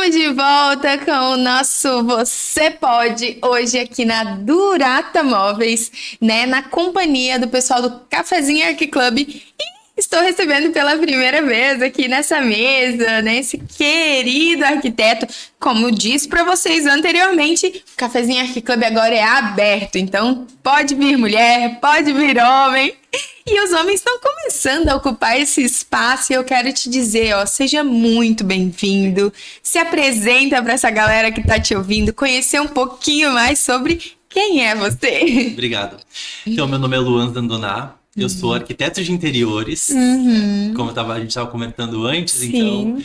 Estamos de volta com o nosso Você Pode, hoje aqui na Durata Móveis, né, na companhia do pessoal do Cafezinho Arqui Club. E estou recebendo pela primeira vez aqui nessa mesa, né, esse querido arquiteto. Como disse para vocês anteriormente, o Cafezinho Arqui Club agora é aberto, então pode vir mulher, pode vir homem. E os homens estão começando a ocupar esse espaço e eu quero te dizer, ó, seja muito bem-vindo, se apresenta para essa galera que tá te ouvindo, conhecer um pouquinho mais sobre quem é você. Obrigado. Então, meu nome é Luan Zandoná, eu sou arquiteto de interiores, como a gente estava comentando antes, Sim. então,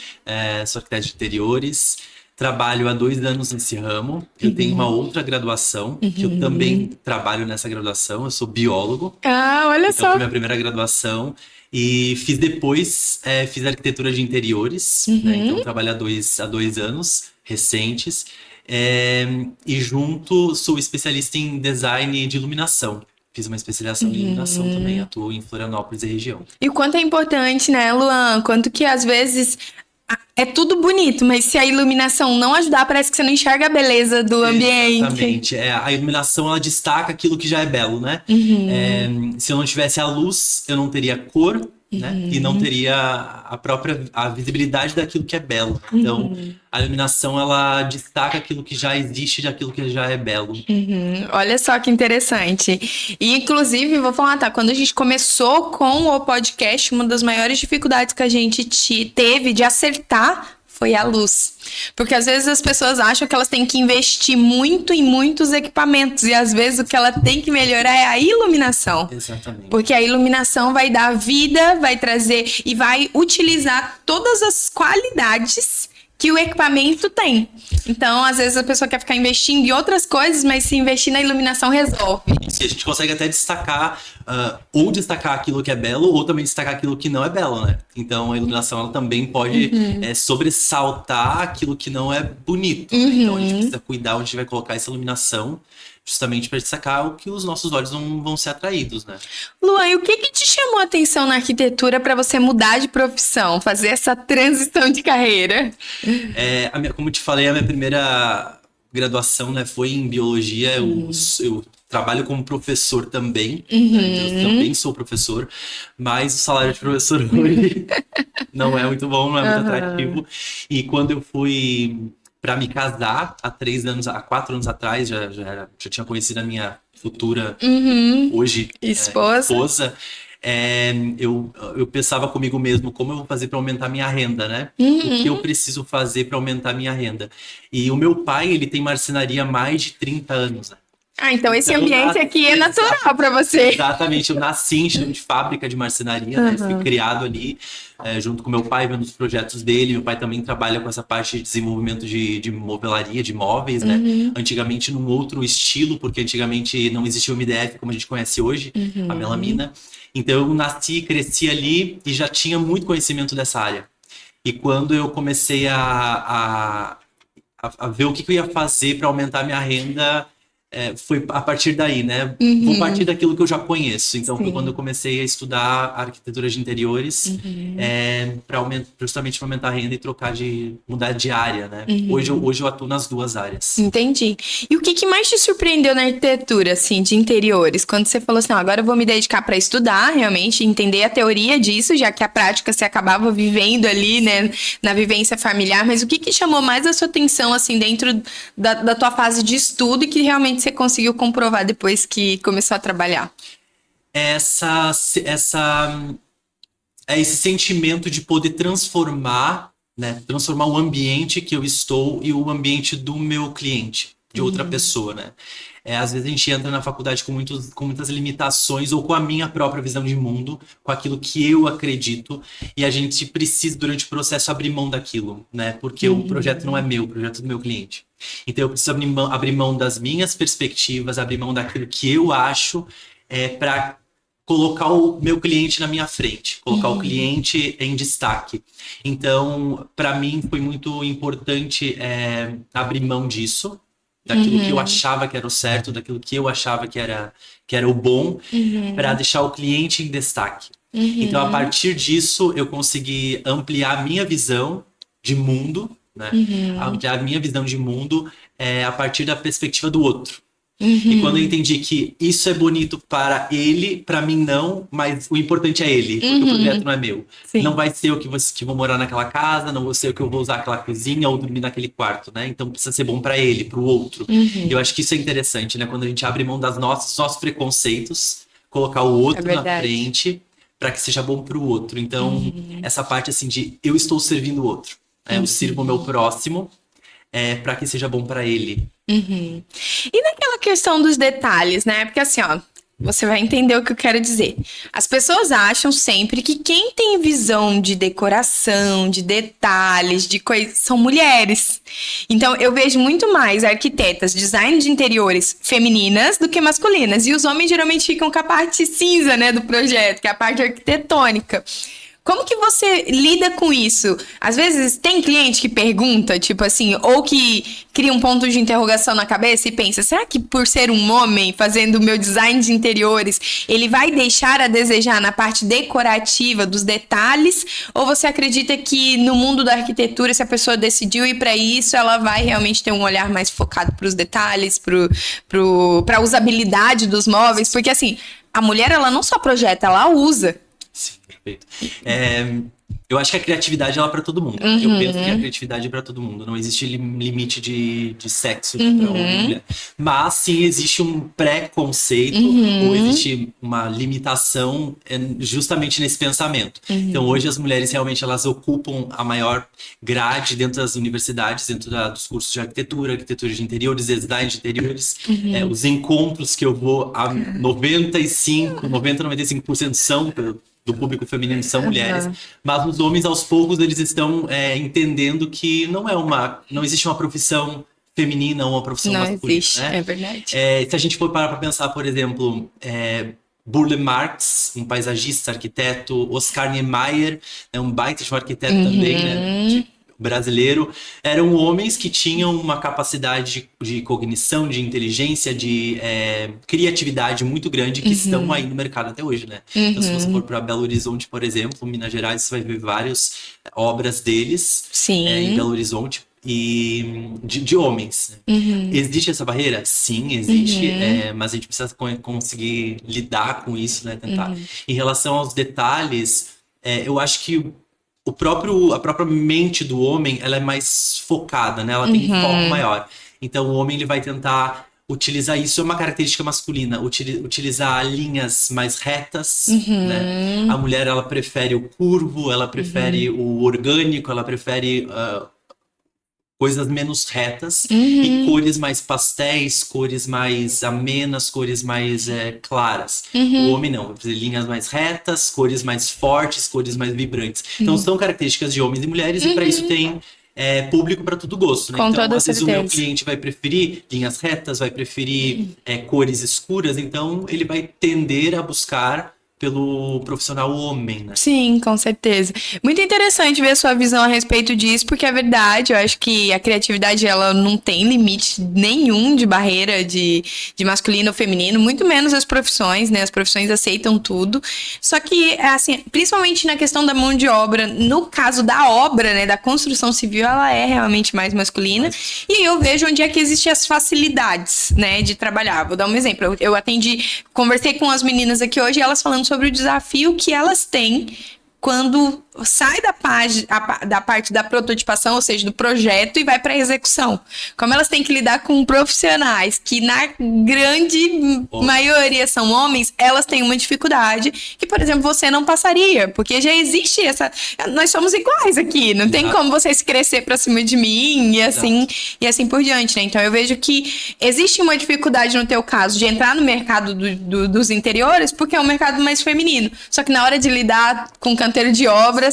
sou arquiteto de interiores. Trabalho há 2 anos nesse ramo. Eu tenho uma outra graduação, que eu também trabalho nessa graduação. Eu sou biólogo. Ah, olha Então, só. foi minha primeira graduação. E fiz depois, fiz arquitetura de interiores. Né? Então, trabalho há dois anos recentes. E junto, sou especialista em design de iluminação. Fiz uma especialização em iluminação também. Atuo em Florianópolis e região. E o quanto é importante, né, Luan? Quanto que às vezes é tudo bonito, mas se a iluminação não ajudar, parece que você não enxerga a beleza do ambiente. Exatamente. A iluminação, ela destaca aquilo que já é belo, né? Se eu não tivesse a luz, eu não teria cor, né? E não teria a visibilidade daquilo que é belo. Então, a iluminação, ela destaca aquilo que já existe, daquilo que já é belo. Olha só que interessante. E, inclusive, vou falar, tá? Quando a gente começou com o podcast, uma das maiores dificuldades que a gente teve de acertar foi a luz. Porque às vezes as pessoas acham que elas têm que investir muito em muitos equipamentos e às vezes o que ela tem que melhorar é a iluminação. Exatamente. Porque a iluminação vai dar vida, vai trazer e vai utilizar todas as qualidades que o equipamento tem. Então, às vezes a pessoa quer ficar investindo em outras coisas, mas se investir na iluminação resolve. E a gente consegue até destacar, ou destacar aquilo que é belo, ou também destacar aquilo que não é belo, né? Então, a iluminação, ela também pode sobressaltar aquilo que não é bonito. Né? Então, a gente precisa cuidar onde a gente vai colocar essa iluminação, justamente para destacar o que os nossos olhos não vão ser atraídos, né? Luan, e o que te chamou a atenção na arquitetura para você mudar de profissão, fazer essa transição de carreira? Como eu te falei, a minha primeira graduação, né, foi em biologia. Eu trabalho como professor também, né? Eu também sou professor, mas o salário de professor hoje não é muito bom, não é muito atrativo. E quando eu fui para me casar há 4 anos atrás, já tinha conhecido a minha futura, hoje, esposa. Eu pensava comigo mesmo, como eu vou fazer para aumentar minha renda, né? O que eu preciso fazer para aumentar minha renda? E o meu pai, ele tem marcenaria há mais de 30 anos, né? Ah, então esse ambiente aqui é natural para você. Exatamente, eu nasci em chão de fábrica de marcenaria, né? Fui criado ali, junto com meu pai, vendo os projetos dele. Meu pai também trabalha com essa parte de desenvolvimento de movelaria, de móveis, né? Antigamente num outro estilo, porque antigamente não existia o MDF como a gente conhece hoje, a melamina. Então eu nasci, cresci ali e já tinha muito conhecimento dessa área. E quando eu comecei a ver o que eu ia fazer para aumentar minha renda, foi a partir daí, né? Vou partir daquilo que eu já conheço. Então, foi quando eu comecei a estudar arquitetura de interiores, justamente para aumentar a renda e mudar de área, né? Hoje eu atuo nas 2 áreas. Entendi. E o que mais te surpreendeu na arquitetura, assim, de interiores? Quando você falou assim, agora eu vou me dedicar para estudar, realmente, entender a teoria disso, já que a prática você acabava vivendo ali, né, na vivência familiar. Mas o que chamou mais a sua atenção, assim, dentro da tua fase de estudo e que realmente você conseguiu comprovar depois que começou a trabalhar? Esse sentimento de poder transformar, né? Transformar o ambiente que eu estou e o ambiente do meu cliente, de outra pessoa, né? Às vezes a gente entra na faculdade com muitas limitações ou com a minha própria visão de mundo, com aquilo que eu acredito, e a gente precisa, durante o processo, abrir mão daquilo, né? Porque o projeto não é meu, o projeto é do meu cliente. Então eu preciso abrir mão das minhas perspectivas, abrir mão daquilo que eu acho, para colocar o meu cliente na minha frente, colocar o cliente em destaque. Então, para mim, foi muito importante abrir mão disso, daquilo que eu achava que era o certo, daquilo que eu achava que era o bom, para deixar o cliente em destaque. Então, a partir disso, eu consegui ampliar a minha visão de mundo, né? A minha visão de mundo é a partir da perspectiva do outro. E quando eu entendi que isso é bonito para ele, para mim não, mas o importante é ele, porque o projeto não é meu. Sim. Não vai ser eu que vou morar naquela casa, não vou ser eu que eu vou usar aquela cozinha ou dormir naquele quarto, né? Então precisa ser bom para ele, para o outro. E eu acho que isso é interessante, né? Quando a gente abre mão dos nossos preconceitos, colocar o outro na frente para que seja bom para o outro. Então, essa parte assim de eu estou servindo o outro, né? Eu sirvo o meu próximo para que seja bom para ele. E naquela questão dos detalhes, né? Porque assim, ó, você vai entender o que eu quero dizer. As pessoas acham sempre que quem tem visão de decoração, de detalhes, de coisas, são mulheres. Então, eu vejo muito mais arquitetas, design de interiores femininas do que masculinas. E os homens geralmente ficam com a parte cinza, né, do projeto, que é a parte arquitetônica. Como que você lida com isso? Às vezes tem cliente que pergunta, tipo assim, ou que cria um ponto de interrogação na cabeça e pensa, será que por ser um homem fazendo o meu design de interiores, ele vai deixar a desejar na parte decorativa dos detalhes? Ou você acredita que no mundo da arquitetura, se a pessoa decidiu ir para isso, ela vai realmente ter um olhar mais focado para os detalhes, para a usabilidade dos móveis? Porque assim, a mulher ela não só projeta, ela usa. Sim, perfeito. Eu acho que a criatividade ela é para todo mundo. Eu penso que a criatividade é para todo mundo. Não existe limite de sexo para homem e mulher. Mas sim existe um preconceito ou existe uma limitação justamente nesse pensamento. Então hoje as mulheres realmente elas ocupam a maior grade dentro das universidades, dentro dos cursos de arquitetura de interiores, design de interiores. Os encontros que eu vou, a 95% são do público feminino são mulheres, mas os homens aos poucos eles estão entendendo que não existe uma profissão feminina ou uma profissão masculina. Não existe, né? É verdade. Se a gente for parar para pensar, por exemplo, Burle Marx, um paisagista, arquiteto, Oscar Niemeyer, um baita de um arquiteto também, né? Brasileiro, eram homens que tinham uma capacidade de cognição, de inteligência, de criatividade muito grande que estão aí no mercado até hoje, né? Então, se você for para Belo Horizonte, por exemplo, Minas Gerais, você vai ver várias obras deles em Belo Horizonte e de homens. Né? Existe essa barreira? Sim, existe, mas a gente precisa conseguir lidar com isso, né? Tentar. Em relação aos detalhes, eu acho que a própria mente do homem, ela é mais focada, né? Ela tem um foco maior. Então, o homem ele vai tentar utilizar isso, é uma característica masculina, utilizar linhas mais retas, né? A mulher, ela prefere o curvo, ela prefere o orgânico, ela prefere coisas menos retas e cores mais pastéis, cores mais amenas, cores mais claras. O homem não, vai fazer linhas mais retas, cores mais fortes, cores mais vibrantes. Então são características de homens e mulheres e para isso tem público para todo gosto. Né? Com então, toda às vezes certeza. o meu cliente vai preferir linhas retas, vai preferir cores escuras, então ele vai tender a buscar pelo profissional homem, né? Sim, com certeza. Muito interessante ver a sua visão a respeito disso, porque é verdade, eu acho que a criatividade, ela não tem limite nenhum de barreira de masculino ou feminino, muito menos as profissões, né? As profissões aceitam tudo. Só que, assim, principalmente na questão da mão de obra, no caso da obra, né, da construção civil, ela é realmente mais masculina. E aí eu vejo onde é que existem as facilidades, né, de trabalhar. Vou dar um exemplo. Eu conversei com as meninas aqui hoje, elas falando sobre o desafio que elas têm quando sai da parte da prototipação, ou seja, do projeto, e vai para a execução. Como elas têm que lidar com profissionais que, na grande maioria, são homens, elas têm uma dificuldade que, por exemplo, você não passaria, porque já existe essa... Nós somos iguais aqui, não tem como você se crescer para cima de mim e assim por diante, né? Então, eu vejo que existe uma dificuldade no teu caso de entrar no mercado dos interiores, porque é um mercado mais feminino. Só que na hora de lidar com canteiro de obra,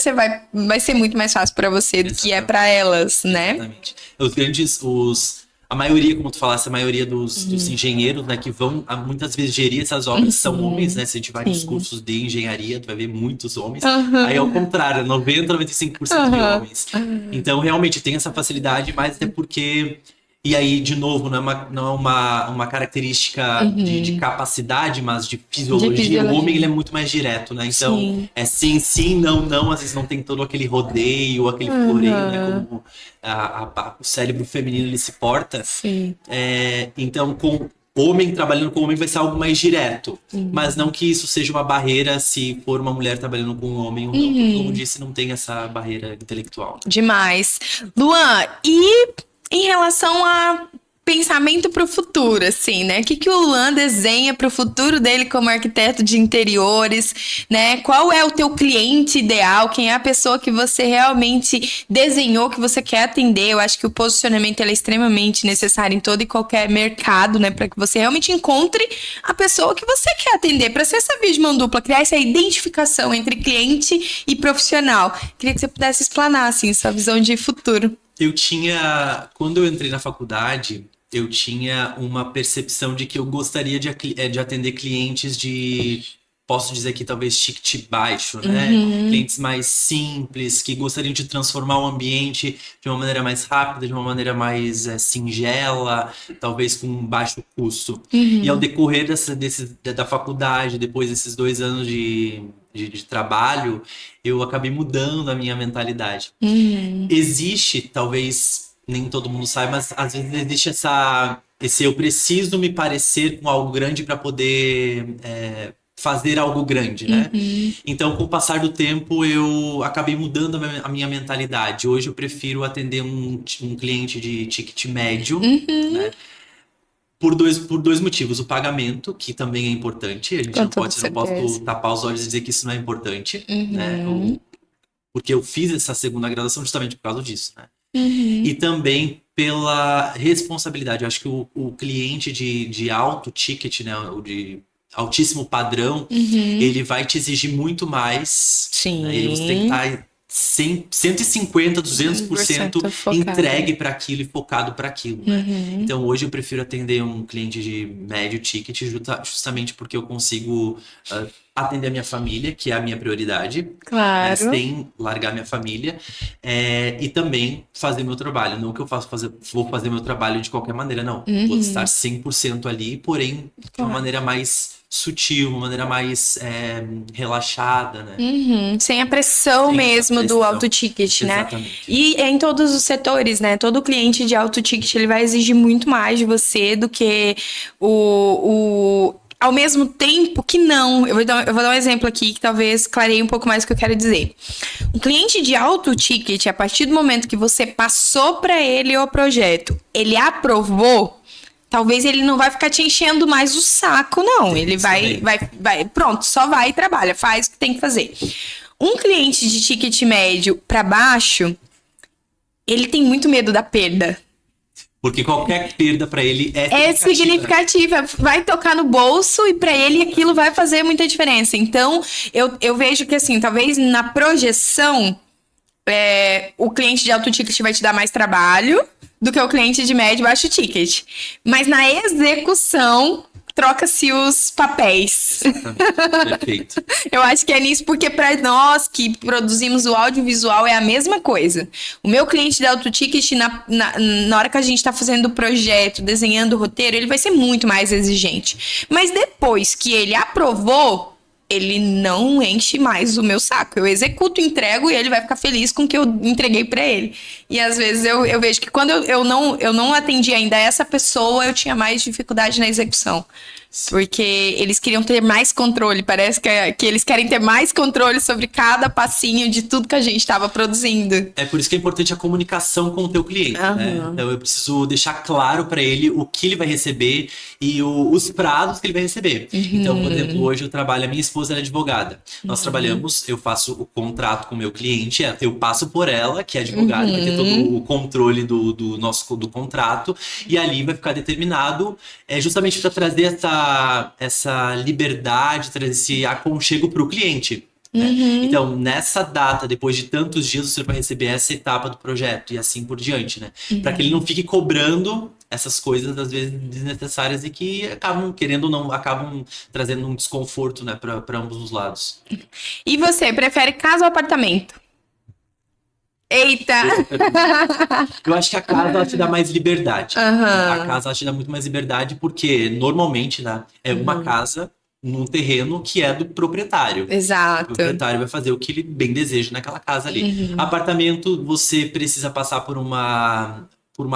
vai ser muito mais fácil para você do que é para elas, né? Exatamente. A maioria, como tu falasse, a maioria dos engenheiros, né, que vão muitas vezes gerir essas obras são homens, né? Se a gente vai nos cursos de engenharia, tu vai ver muitos homens. Aí, ao contrário, 90, 95% de homens. Então, realmente, tem essa facilidade, mas é porque E aí, de novo, não é uma característica de capacidade, mas de De fisiologia. O homem, ele é fisiologia. muito mais direto, né? Então, Sim. é sim, sim, não, não. Às vezes não tem todo aquele rodeio, aquele floreio, né? Aham. Como o cérebro feminino, ele se porta. Sim. Então, com homem trabalhando com homem vai ser algo mais direto. Mas não que isso seja uma barreira se for uma mulher trabalhando com um homem ou não. Porque, como disse, não tem essa barreira intelectual. Demais. Luan, e em relação a pensamento para o futuro, assim, né? O que que o Luan desenha para o futuro dele como arquiteto de interiores, né? Qual é o teu cliente ideal? Quem é a pessoa que você realmente desenhou, que você quer atender? Eu acho que o posicionamento ele é extremamente necessário em todo e qualquer mercado, né? Para que você realmente encontre a pessoa que você quer atender, para ser essa via de mão dupla, criar essa identificação entre cliente e profissional. Queria que você pudesse explanar, assim, sua visão de futuro. Quando eu entrei na faculdade, eu tinha uma percepção de que eu gostaria de atender clientes posso dizer que talvez ticket baixo, né? Clientes mais simples, que gostariam de transformar o ambiente de uma maneira mais rápida, de uma maneira mais singela, talvez com baixo custo. E ao decorrer da faculdade, depois desses 2 anos de trabalho, eu acabei mudando a minha mentalidade. Existe, talvez nem todo mundo saiba, mas às vezes existe esse eu preciso me parecer com algo grande para poder fazer algo grande, né? Então, com o passar do tempo, eu acabei mudando a minha mentalidade. Hoje eu prefiro atender um cliente de ticket médio, né? Por dois motivos. O pagamento, que também é importante. A gente Com não toda pode, eu não posso certeza. tapar os olhos e dizer que isso não é importante, né? Porque eu fiz essa segunda graduação justamente por causa disso, né? E também pela responsabilidade. Eu acho que o cliente de alto ticket, né? O de altíssimo padrão, ele vai te exigir muito mais, né? E você tem que Sim. estar 150, 200% 100% focado. entregue para aquilo e focado para aquilo, né? Então hoje eu prefiro atender um cliente de médio ticket justamente porque eu consigo atender a minha família, que é a minha prioridade, né? Claro. Sem largar minha família, e também fazer meu trabalho. Não que eu vou fazer meu trabalho de qualquer maneira, não. Vou estar 100% ali, porém de uma Claro. maneira mais sutil, uma maneira mais relaxada, né? Sem a pressão Sem essa mesmo do pressão. auto ticket, né? Exatamente. E é em todos os setores, né? Todo cliente de auto ticket ele vai exigir muito mais de você do que ao mesmo tempo que não. Eu vou dar um exemplo aqui que talvez clareie um pouco mais o que eu quero dizer. Um cliente de alto ticket, a partir do momento que você passou para ele o projeto, ele aprovou. Talvez ele não vai ficar te enchendo mais o saco, não. Tem Ele isso também. pronto, só vai e trabalha, faz o que tem que fazer. Um cliente de ticket médio para baixo, ele tem muito medo da perda. Porque qualquer perda para ele É significativa, vai tocar no bolso e para ele aquilo vai fazer muita diferença. Então, eu vejo que assim, talvez na projeção, o cliente de alto ticket vai te dar mais trabalho do que o cliente de médio e baixo ticket. Mas na execução, troca-se os papéis. Exatamente. Perfeito. Eu acho que é nisso, porque para nós que produzimos o audiovisual é a mesma coisa. O meu cliente de alto ticket, na hora que a gente está fazendo o projeto, desenhando o roteiro, ele vai ser muito mais exigente. Mas depois que ele aprovou, ele não enche mais o meu saco. Eu executo, entrego e ele vai ficar feliz com o que eu entreguei para ele. E às vezes eu vejo que quando eu não atendi ainda essa pessoa, eu tinha mais dificuldade na execução. Porque eles queriam ter mais controle. Parece que eles querem ter mais controle sobre cada passinho de tudo que a gente estava produzindo. É por isso que é importante a comunicação com o teu cliente, né? Então eu preciso deixar claro para ele o que ele vai receber e os prazos que ele vai receber. Então, por exemplo, hoje eu trabalho, a minha esposa é advogada. Nós trabalhamos, eu faço o contrato com o meu cliente, eu passo por ela, que é advogada, vai ter todo o controle do contrato, e ali vai ficar determinado justamente para trazer essa liberdade, trazer esse aconchego para o cliente. Né? Então, nessa data, depois de tantos dias, você vai receber essa etapa do projeto e assim por diante, né? Para que ele não fique cobrando essas coisas, às vezes, desnecessárias e que acabam, querendo ou não, acabam trazendo um desconforto, né, para ambos os lados. E você, prefere casa ou apartamento? Eita! Eu acho que a casa ela te dá mais liberdade. A Aham. casa ela te dá muito mais liberdade porque normalmente, né, é uma casa num terreno que é do proprietário. O Exato. proprietário vai fazer o que ele bem deseja naquela casa ali. Uhum. Apartamento, você precisa passar por uma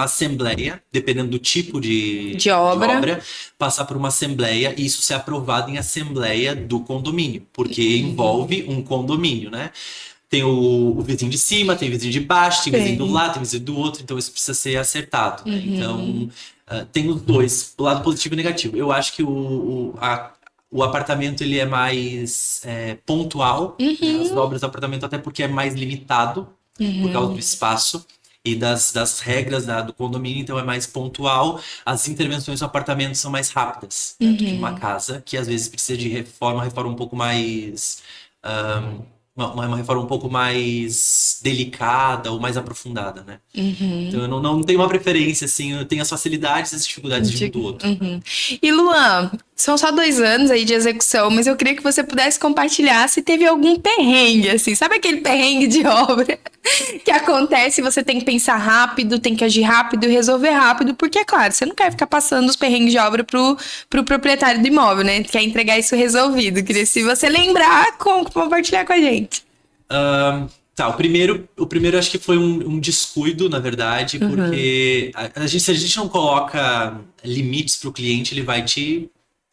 assembleia, dependendo do tipo De de obra. obra, passar por uma assembleia e isso ser aprovado em assembleia do condomínio, porque envolve um condomínio, né? Tem o vizinho de cima, tem o vizinho de baixo, tem o vizinho do Tem. lado, tem o vizinho do outro, então isso precisa ser acertado, né? Então, Uhum. tem os dois, o lado positivo e negativo. Eu acho que o apartamento ele é mais pontual, né? As Uhum. obras do apartamento até porque é mais limitado por causa do Uhum. espaço e das regras do condomínio, então é mais pontual. As intervenções no apartamento são mais rápidas, né, do que uma Uhum. casa, que às vezes precisa de reforma um pouco mais uma reforma um pouco mais delicada ou mais aprofundada, né? Então Uhum. eu não tenho uma preferência, assim, eu tenho as facilidades e as dificuldades de um do outro. Uhum. E Luan, são só 2 anos aí de execução, mas eu queria que você pudesse compartilhar se teve algum perrengue, assim, sabe aquele perrengue de obra que acontece, e você tem que pensar rápido, tem que agir rápido e resolver rápido, porque é claro, você não quer ficar passando os perrengues de obra pro proprietário do imóvel, né? Quer entregar isso resolvido. Queria, se você lembrar, compartilhar com a gente. Tá, o primeiro acho que foi um descuido, na verdade, Uhum. porque se a gente não coloca limites para o cliente, ele vai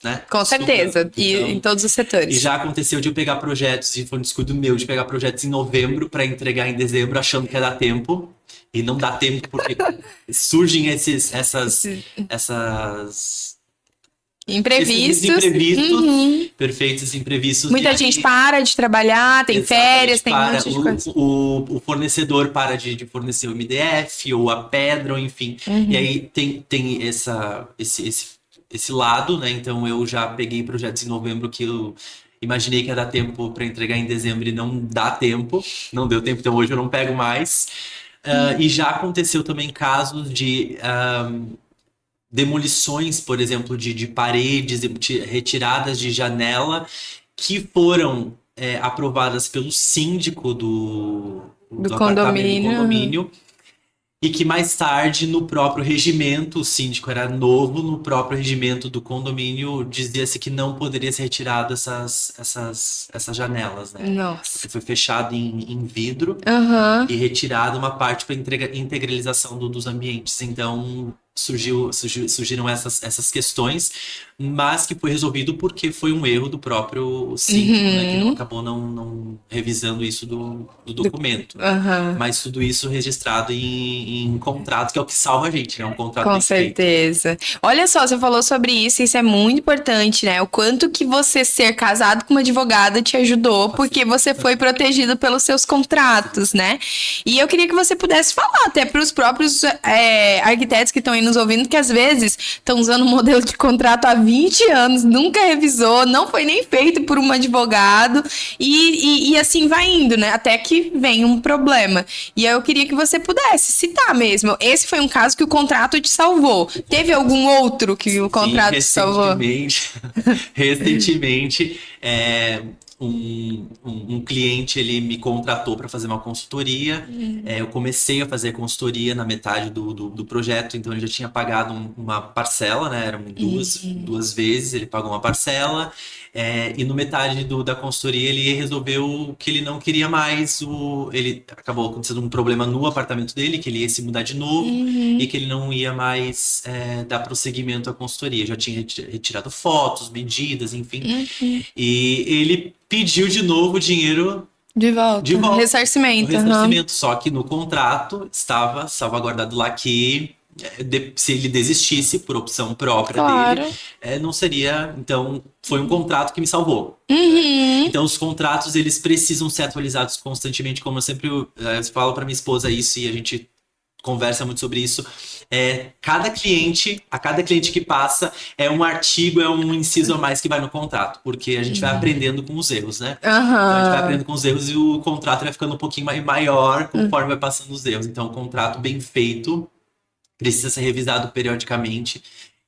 né, Com sugando. certeza, e em Então, todos os e setores. já aconteceu de eu pegar projetos, e foi um descuido meu, de pegar projetos em novembro para entregar em dezembro, achando que ia dar tempo, e não dá tempo porque surgem Esses essas esses imprevistos. imprevistos, Uhum. perfeitos imprevistos, e Muita gente aí para de trabalhar, tem férias, exatamente, tem um para monte de coisa. o fornecedor para de fornecer o MDF ou a pedra, ou enfim. E Uhum. aí tem esse lado, né? Então eu já peguei projetos em novembro que eu imaginei que ia dar tempo para entregar em dezembro e não dá tempo, não deu tempo, então hoje eu não pego mais. E já aconteceu também casos de demolições, por exemplo, de paredes, retiradas de janela, que foram aprovadas pelo síndico Do do apartamento, do condomínio. condomínio, e que mais tarde, no próprio regimento, o síndico era novo, no próprio regimento do condomínio dizia-se que não poderia ser retirado essas janelas, né? Porque Nossa. foi fechado em vidro Aham. e retirado uma parte para integralização dos ambientes. Então surgiram essas questões, mas que foi resolvido porque foi um erro do próprio síndico, né, que não Uhum. acabou não revisando isso do Do- documento, né? Aham. Mas tudo isso registrado em contrato, que é o que salva a gente, né? Um contrato Com bem feito. certeza. Olha só, você falou sobre isso, isso é muito importante, né? O quanto que você ser casado com uma advogada te ajudou, Assim, porque você foi protegido pelos seus contratos, né? E eu queria que você pudesse falar até para os próprios arquitetos que estão aí nos ouvindo, que às vezes estão usando um modelo de contrato há 20 anos, nunca revisou, não foi nem feito por um advogado, e assim vai indo, né? Até que vem um problema. E aí eu queria que você pudesse citar mesmo. Esse foi um caso que o contrato te salvou. Teve algum outro que o sim, contrato te salvou? recentemente, um cliente ele me contratou para fazer uma consultoria. Eu comecei a fazer consultoria na metade do projeto, então ele já tinha pagado uma parcela, né? Eram duas vezes, ele pagou uma parcela. E no metade da consultoria ele resolveu que ele não queria mais ele acabou acontecendo um problema no apartamento dele, que ele ia se mudar de novo e Uhum. que ele não ia mais dar prosseguimento à consultoria. Já tinha retirado fotos, medidas, enfim. Uhum. E ele pediu de novo o dinheiro De de volta. volta, o Ressarcimento. Aham. ressarcimento. Só que no contrato estava salvaguardado lá que se ele desistisse por opção própria dele, Claro. não seria. Então, foi um contrato que me salvou. Uhum. Então, os contratos eles precisam ser atualizados constantemente, como eu sempre falo para minha esposa isso e a gente conversa muito sobre isso. A cada cliente que passa, é um artigo, é um inciso a mais que vai no contrato, porque a gente vai aprendendo com os erros, né? Então a gente vai Aham. aprendendo com os erros e o contrato vai ficando um pouquinho maior conforme vai passando os erros. Então, um contrato bem feito precisa ser revisado periodicamente,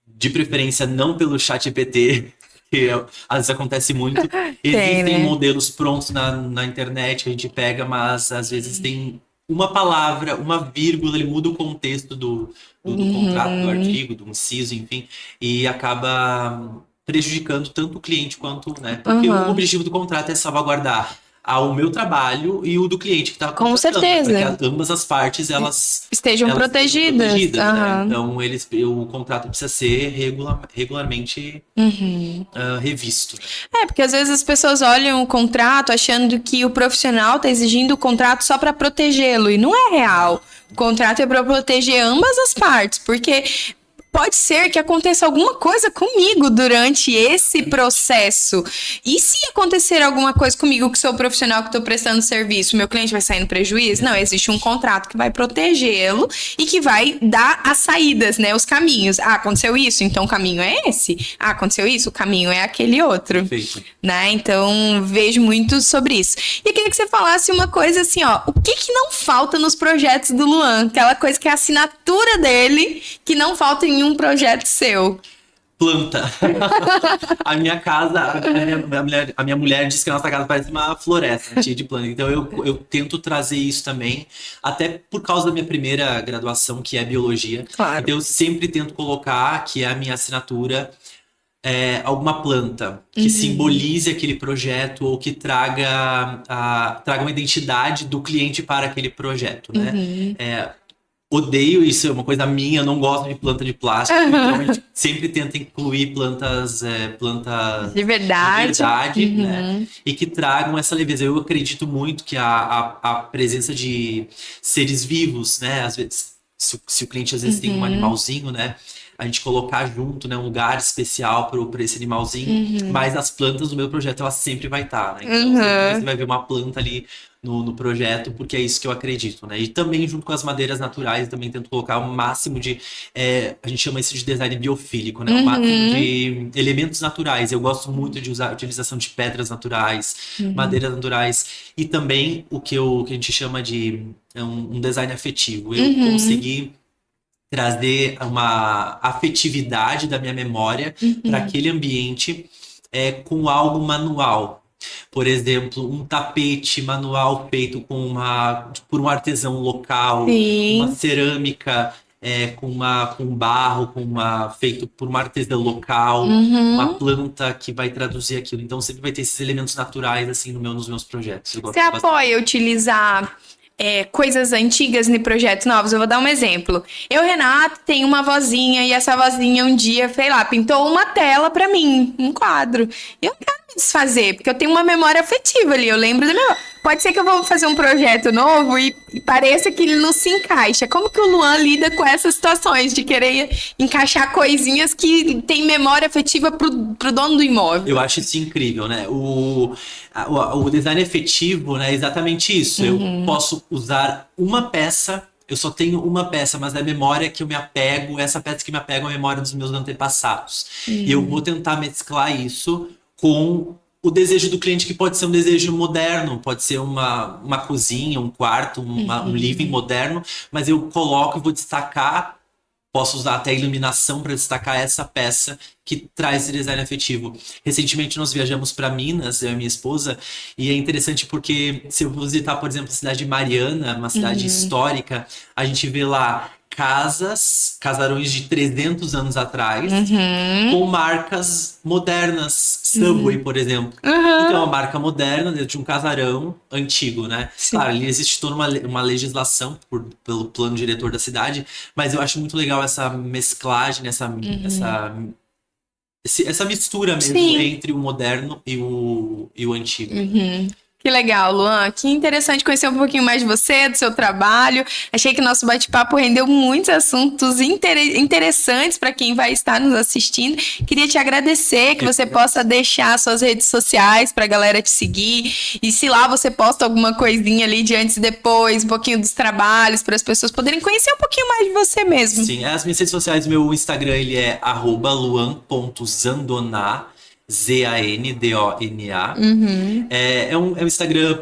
de preferência não pelo chat GPT, que às vezes acontece muito. Tem, Existem né? modelos prontos na internet que a gente pega, mas às vezes tem uma palavra, uma vírgula, ele muda o contexto do contrato, do artigo, do inciso, enfim, e acaba prejudicando tanto o cliente quanto, né? Porque o objetivo do contrato é salvaguardar o meu trabalho e o do cliente que está Com contratando, certeza. para que ambas as partes Estejam protegidas. né? Então o contrato precisa ser regularmente revisto. Porque às vezes as pessoas olham o contrato achando que o profissional está exigindo o contrato só para protegê-lo, e não é real. O contrato é para proteger ambas as partes, porque pode ser que aconteça alguma coisa comigo durante esse processo. E se acontecer alguma coisa comigo, que sou o profissional que estou prestando serviço, meu cliente vai sair no prejuízo? Não, existe um contrato que vai protegê-lo e que vai dar as saídas, né? Os caminhos. Ah, aconteceu isso? Então o caminho é esse. Ah, aconteceu isso? O caminho é aquele outro. Perfeito. Né? Então, vejo muito sobre isso. E eu queria que você falasse uma coisa assim, ó. O que não falta nos projetos do Luan? Aquela coisa que é a assinatura dele, que não falta em um projeto seu. Planta. A minha casa, a minha mulher diz que a nossa casa parece uma floresta, cheia de planta. Então eu tento trazer isso também, até por causa da minha primeira graduação, que é biologia. Claro. Então eu sempre tento colocar, que é a minha assinatura, alguma planta que simbolize aquele projeto ou que traga uma identidade do cliente para aquele projeto, né? Odeio, isso é uma coisa minha, eu não gosto de planta de plástico, então a gente sempre tenta incluir plantas de verdade, né? E que tragam essa leveza. Eu acredito muito que a presença de seres vivos, né? Às vezes, se o cliente às vezes tem um animalzinho, né? A gente colocar junto, né, um lugar especial para esse animalzinho, mas as plantas do meu projeto, ela sempre vai estar, né? Então sempre você vai ver uma planta ali no projeto, porque é isso que eu acredito, né? E também junto com as madeiras naturais, também tento colocar o máximo de, a gente chama isso de design biofílico, né? O máximo de elementos naturais. Eu gosto muito de usar a utilização de pedras naturais, madeiras naturais, e também o que a gente chama de um design afetivo. Eu consegui trazer uma afetividade da minha memória para aquele ambiente com algo manual. Por exemplo, um tapete manual feito por um artesão local, uma cerâmica com barro, feito por uma artesã local, uma planta que vai traduzir aquilo. Então sempre vai ter esses elementos naturais assim nos meus projetos. Eu gosto Você apoia utilizar coisas antigas em projetos novos? Eu vou dar um exemplo. Eu, Renato, tenho uma vozinha e essa vozinha um dia, sei lá, pintou uma tela pra mim, um quadro. E eu não quero me desfazer, porque eu tenho uma memória afetiva ali, eu lembro da minha... Pode ser que eu vou fazer um projeto novo e pareça que ele não se encaixa. Como que o Luan lida com essas situações de querer encaixar coisinhas que tem memória afetiva pro dono do imóvel? Eu acho isso incrível, né? O design efetivo, né, é exatamente isso. Eu posso usar uma peça, eu só tenho uma peça, mas é a memória que eu me apego, essa peça que me apego é a memória dos meus antepassados. E eu vou tentar mesclar isso com o desejo do cliente, que pode ser um desejo moderno, pode ser uma cozinha, um quarto, um living moderno, mas eu coloco e vou destacar, posso usar até a iluminação para destacar essa peça que traz esse design afetivo. Recentemente nós viajamos para Minas, eu e minha esposa, e é interessante porque se eu visitar, por exemplo, a cidade de Mariana, uma cidade histórica, a gente vê lá casarões de 300 anos atrás, com marcas modernas, Subway, por exemplo. Então, é uma marca moderna dentro de um casarão antigo, né? Sim. Claro, ali existe toda uma legislação pelo plano diretor da cidade, mas eu acho muito legal essa mesclagem, essa mistura mesmo entre o moderno e o antigo. Que legal, Luan. Que interessante conhecer um pouquinho mais de você, do seu trabalho. Achei que nosso bate-papo rendeu muitos assuntos interessantes para quem vai estar nos assistindo. Queria te agradecer, que você possa deixar suas redes sociais para a galera te seguir. E se lá você posta alguma coisinha ali de antes e depois, um pouquinho dos trabalhos, para as pessoas poderem conhecer um pouquinho mais de você mesmo. Sim, as minhas redes sociais, meu Instagram, ele é @luan.zandona, Zandona. É um Instagram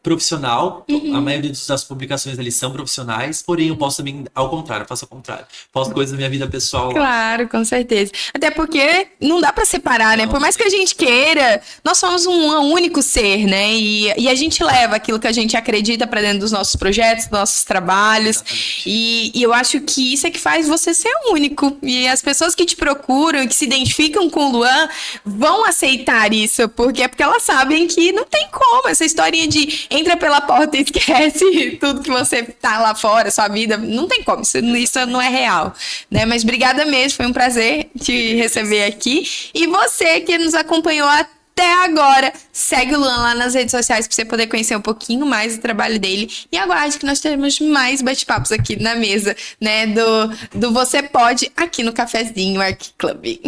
profissional, a maioria das publicações ali são profissionais, porém eu posto também ao contrário, eu faço ao contrário. Posto coisas da minha vida pessoal lá. Claro, com certeza. Até porque não dá pra separar, né? Não. Por mais que a gente queira, nós somos um único ser, né? E a gente leva aquilo que a gente acredita pra dentro dos nossos projetos, dos nossos trabalhos. Exatamente. E eu acho que isso é que faz você ser único. E as pessoas que te procuram e que se identificam com o Luan vão aceitar isso, porque elas sabem que não tem como. Essa historinha de entra pela porta e esquece tudo que você tá lá fora, sua vida, não tem como. Isso não é real, né? Mas obrigada mesmo, foi um prazer te receber aqui. E você que nos acompanhou até agora, segue o Luan lá nas redes sociais para você poder conhecer um pouquinho mais do trabalho dele. E aguarde que nós teremos mais bate-papos aqui na mesa, né? Do Você Pode, aqui no Cafezinho Arqui Club.